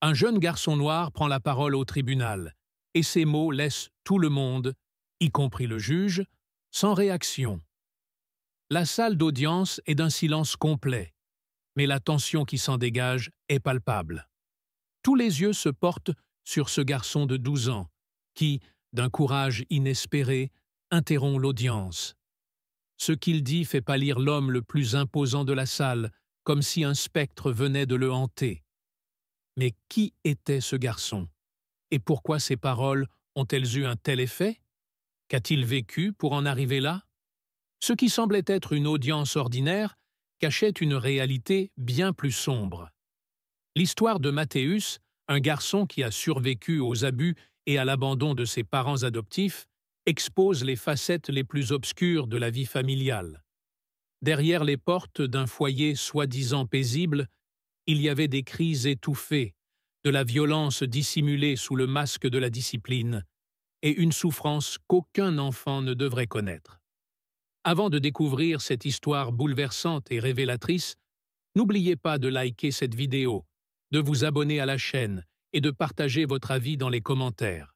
Un jeune garçon noir prend la parole au tribunal, et ses mots laissent tout le monde, y compris le juge, sans réaction. La salle d'audience est d'un silence complet, mais la tension qui s'en dégage est palpable. Tous les yeux se portent sur ce garçon de 12 ans, qui, d'un courage inespéré, interrompt l'audience. Ce qu'il dit fait pâlir l'homme le plus imposant de la salle, comme si un spectre venait de le hanter. Mais qui était ce garçon? Et pourquoi ses paroles ont-elles eu un tel effet? Qu'a-t-il vécu pour en arriver là? Ce qui semblait être une audience ordinaire cachait une réalité bien plus sombre. L'histoire de Mathéus, un garçon qui a survécu aux abus et à l'abandon de ses parents adoptifs, expose les facettes les plus obscures de la vie familiale. Derrière les portes d'un foyer soi-disant paisible, il y avait des cris étouffés, de la violence dissimulée sous le masque de la discipline, et une souffrance qu'aucun enfant ne devrait connaître. Avant de découvrir cette histoire bouleversante et révélatrice, n'oubliez pas de liker cette vidéo, de vous abonner à la chaîne et de partager votre avis dans les commentaires.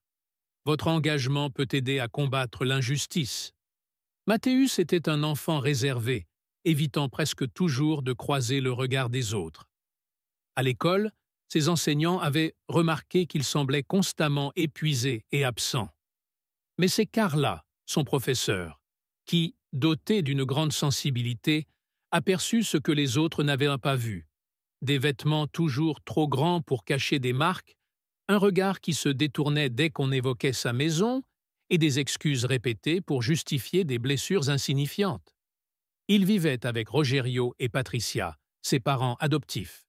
Votre engagement peut aider à combattre l'injustice. Mathéus était un enfant réservé, évitant presque toujours de croiser le regard des autres. À l'école, ses enseignants avaient remarqué qu'il semblait constamment épuisé et absent. Mais c'est Carla, son professeur, qui, doté d'une grande sensibilité, aperçut ce que les autres n'avaient pas vu. Des vêtements toujours trop grands pour cacher des marques, un regard qui se détournait dès qu'on évoquait sa maison, et des excuses répétées pour justifier des blessures insignifiantes. Il vivait avec Rogerio et Patricia, ses parents adoptifs.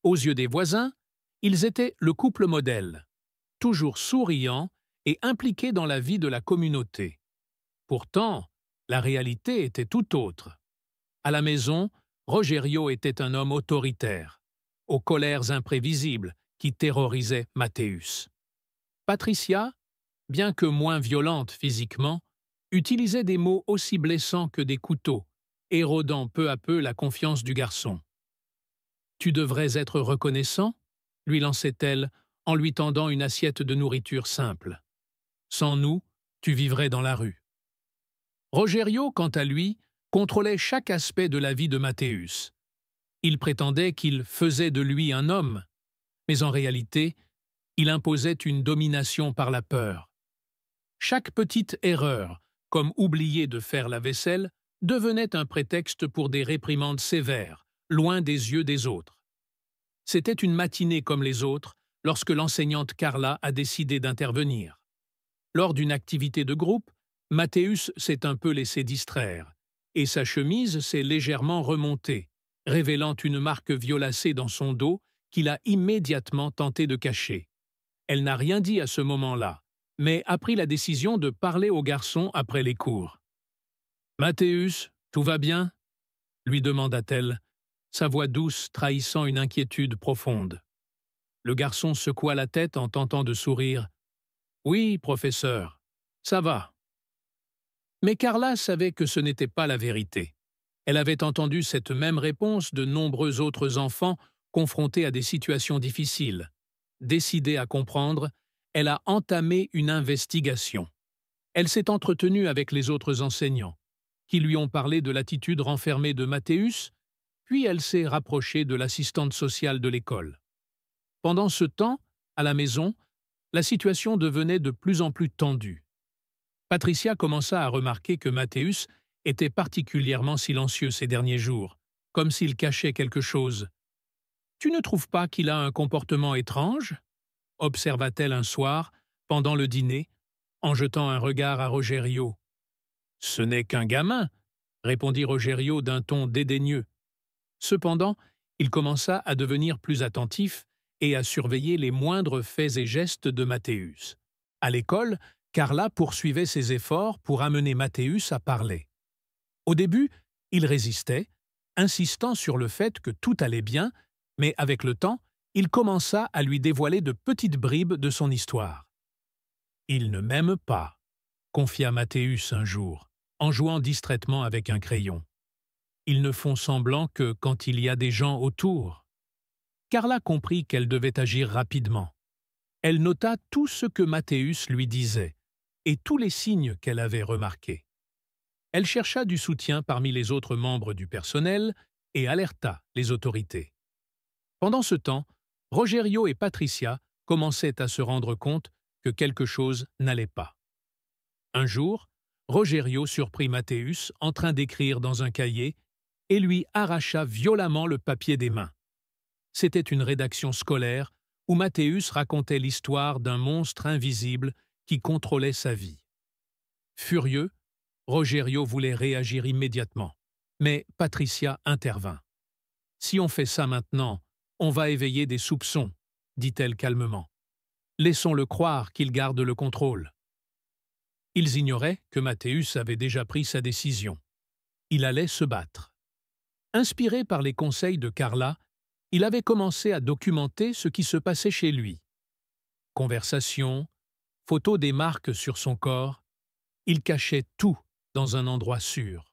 Aux yeux des voisins, ils étaient le couple modèle, toujours souriants et impliqués dans la vie de la communauté. Pourtant, la réalité était tout autre. À la maison, Rogerio était un homme autoritaire, aux colères imprévisibles qui terrorisaient Mathéus. Patricia, bien que moins violente physiquement, utilisait des mots aussi blessants que des couteaux, érodant peu à peu la confiance du garçon. « Tu devrais être reconnaissant ?» lui lançait-elle en lui tendant une assiette de nourriture simple. « Sans nous, tu vivrais dans la rue. » Rogerio, quant à lui, contrôlait chaque aspect de la vie de Mathéus. Il prétendait qu'il faisait de lui un homme, mais en réalité, il imposait une domination par la peur. Chaque petite erreur, comme oublier de faire la vaisselle, devenait un prétexte pour des réprimandes sévères, loin des yeux des autres. C'était une matinée comme les autres lorsque l'enseignante Carla a décidé d'intervenir. Lors d'une activité de groupe, Mathéus s'est un peu laissé distraire, et sa chemise s'est légèrement remontée, révélant une marque violacée dans son dos qu'il a immédiatement tenté de cacher. Elle n'a rien dit à ce moment-là, mais a pris la décision de parler au garçon après les cours. « Mathéus, tout va bien ?» lui demanda-t-elle, sa voix douce trahissant une inquiétude profonde. Le garçon secoua la tête en tentant de sourire. « Oui, professeur, ça va. » Mais Carla savait que ce n'était pas la vérité. Elle avait entendu cette même réponse de nombreux autres enfants confrontés à des situations difficiles. Décidée à comprendre, elle a entamé une investigation. Elle s'est entretenue avec les autres enseignants, qui lui ont parlé de l'attitude renfermée de Mathéus, puis elle s'est rapprochée de l'assistante sociale de l'école. Pendant ce temps, à la maison, la situation devenait de plus en plus tendue. Patricia commença à remarquer que Mathéus était particulièrement silencieux ces derniers jours, comme s'il cachait quelque chose. « Tu ne trouves pas qu'il a un comportement étrange ?» observa-t-elle un soir, pendant le dîner, en jetant un regard à Rogerio. « Ce n'est qu'un gamin », répondit Rogerio d'un ton dédaigneux. Cependant, il commença à devenir plus attentif et à surveiller les moindres faits et gestes de Mathéus. À l'école, Carla poursuivait ses efforts pour amener Mathéus à parler. Au début, il résistait, insistant sur le fait que tout allait bien, mais avec le temps, il commença à lui dévoiler de petites bribes de son histoire. « Il ne m'aime pas », confia Mathéus un jour, en jouant distraitement avec un crayon. « Ils ne font semblant que quand il y a des gens autour. » Carla comprit qu'elle devait agir rapidement. Elle nota tout ce que Mathéus lui disait et tous les signes qu'elle avait remarqués. Elle chercha du soutien parmi les autres membres du personnel et alerta les autorités. Pendant ce temps, Rogerio et Patricia commençaient à se rendre compte que quelque chose n'allait pas. Un jour, Rogerio surprit Mathéus en train d'écrire dans un cahier et lui arracha violemment le papier des mains. C'était une rédaction scolaire où Mathéus racontait l'histoire d'un monstre invisible qui contrôlait sa vie. Furieux, Rogerio voulait réagir immédiatement, mais Patricia intervint. « Si on fait ça maintenant, on va éveiller des soupçons, » dit-elle calmement. « Laissons-le croire qu'il garde le contrôle. » Ils ignoraient que Mathéus avait déjà pris sa décision. Il allait se battre. Inspiré par les conseils de Carla, il avait commencé à documenter ce qui se passait chez lui. Conversations, photos des marques sur son corps, il cachait tout dans un endroit sûr.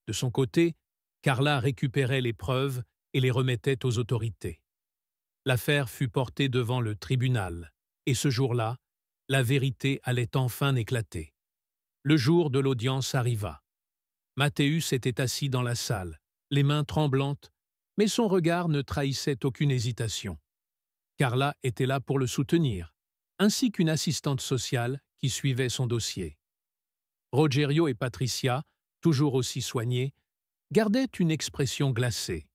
De son côté, Carla récupérait les preuves et les remettait aux autorités. L'affaire fut portée devant le tribunal, et ce jour-là, la vérité allait enfin éclater. Le jour de l'audience arriva. Mathéus était assis dans la salle, les mains tremblantes, mais son regard ne trahissait aucune hésitation. Carla était là pour le soutenir, ainsi qu'une assistante sociale qui suivait son dossier. Rogerio et Patricia, toujours aussi soignés, gardaient une expression glacée.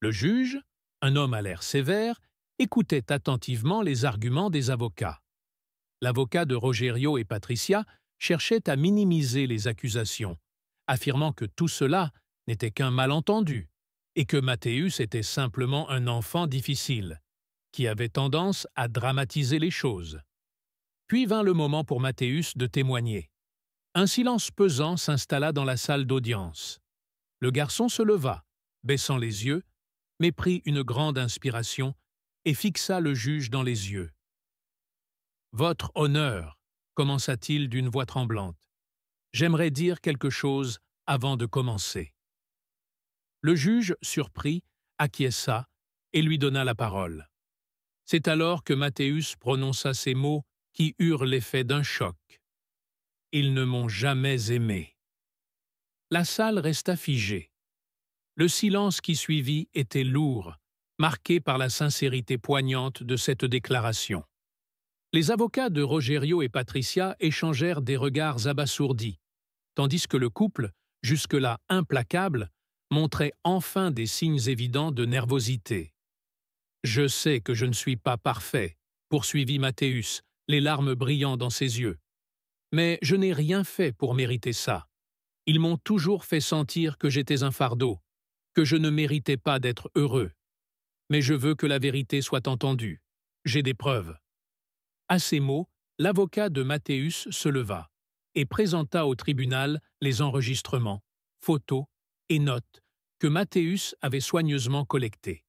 Le juge, un homme à l'air sévère, écoutait attentivement les arguments des avocats. L'avocat de Rogerio et Patricia cherchait à minimiser les accusations, affirmant que tout cela n'était qu'un malentendu et que Mathéus était simplement un enfant difficile, qui avait tendance à dramatiser les choses. Puis vint le moment pour Mathéus de témoigner. Un silence pesant s'installa dans la salle d'audience. Le garçon se leva, baissant les yeux, mais prit une grande inspiration et fixa le juge dans les yeux. « Votre honneur, » commença-t-il d'une voix tremblante, « j'aimerais dire quelque chose avant de commencer. » Le juge, surpris, acquiesça et lui donna la parole. C'est alors que Mathéus prononça ces mots qui eurent l'effet d'un choc. « Ils ne m'ont jamais aimé. » La salle resta figée. Le silence qui suivit était lourd, marqué par la sincérité poignante de cette déclaration. Les avocats de Rogerio et Patricia échangèrent des regards abasourdis, tandis que le couple, jusque-là implacable, montrait enfin des signes évidents de nervosité. « Je sais que je ne suis pas parfait, » poursuivit Mathéus, les larmes brillant dans ses yeux. « Mais je n'ai rien fait pour mériter ça. Ils m'ont toujours fait sentir que j'étais un fardeau, que je ne méritais pas d'être heureux. Mais je veux que la vérité soit entendue. J'ai des preuves. » À ces mots, l'avocat de Mathéus se leva et présenta au tribunal les enregistrements, photos et notes que Mathéus avait soigneusement collectés.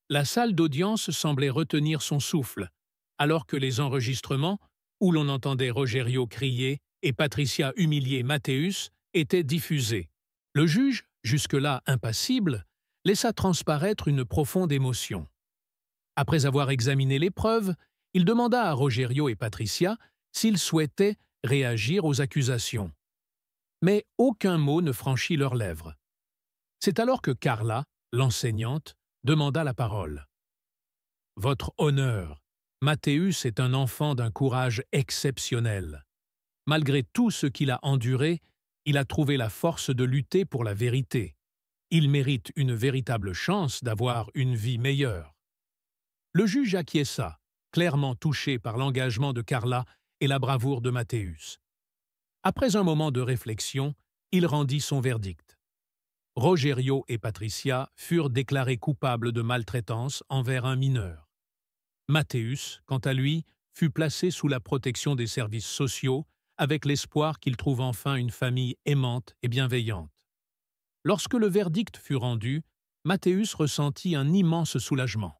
La salle d'audience semblait retenir son souffle, alors que les enregistrements, où l'on entendait Rogerio crier et Patricia humilier Mathéus, étaient diffusés. Le juge, jusque-là impassible, laissa transparaître une profonde émotion. Après avoir examiné les preuves, il demanda à Rogerio et Patricia s'ils souhaitaient réagir aux accusations. Mais aucun mot ne franchit leurs lèvres. C'est alors que Carla, l'enseignante, demanda la parole. « Votre honneur, Mathéus est un enfant d'un courage exceptionnel. Malgré tout ce qu'il a enduré, il a trouvé la force de lutter pour la vérité. Il mérite une véritable chance d'avoir une vie meilleure. » Le juge acquiesça, clairement touché par l'engagement de Carla et la bravoure de Mathéus. Après un moment de réflexion, il rendit son verdict. Rogerio et Patricia furent déclarés coupables de maltraitance envers un mineur. Mathéus, quant à lui, fut placé sous la protection des services sociaux avec l'espoir qu'il trouve enfin une famille aimante et bienveillante. Lorsque le verdict fut rendu, Mathéus ressentit un immense soulagement.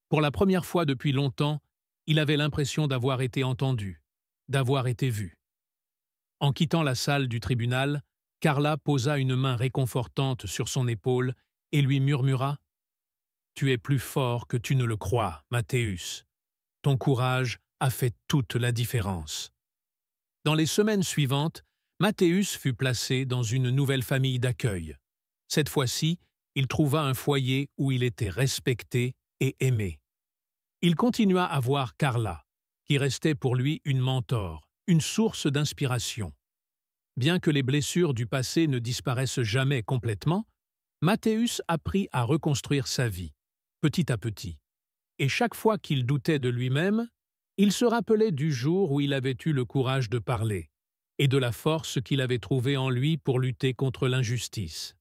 Pour la première fois depuis longtemps, il avait l'impression d'avoir été entendu, d'avoir été vu. En quittant la salle du tribunal, Carla posa une main réconfortante sur son épaule et lui murmura Tu es plus fort que tu ne le crois, Mathéus. Ton courage a fait toute la différence. » Dans les semaines suivantes, Mathéus fut placé dans une nouvelle famille d'accueil. Cette fois-ci, il trouva un foyer où il était respecté et aimé. Il continua à voir Carla, qui restait pour lui une mentor, une source d'inspiration. Bien que les blessures du passé ne disparaissent jamais complètement, Mathéus apprit à reconstruire sa vie, petit à petit. Et chaque fois qu'il doutait de lui-même, il se rappelait du jour où il avait eu le courage de parler et de la force qu'il avait trouvée en lui pour lutter contre l'injustice.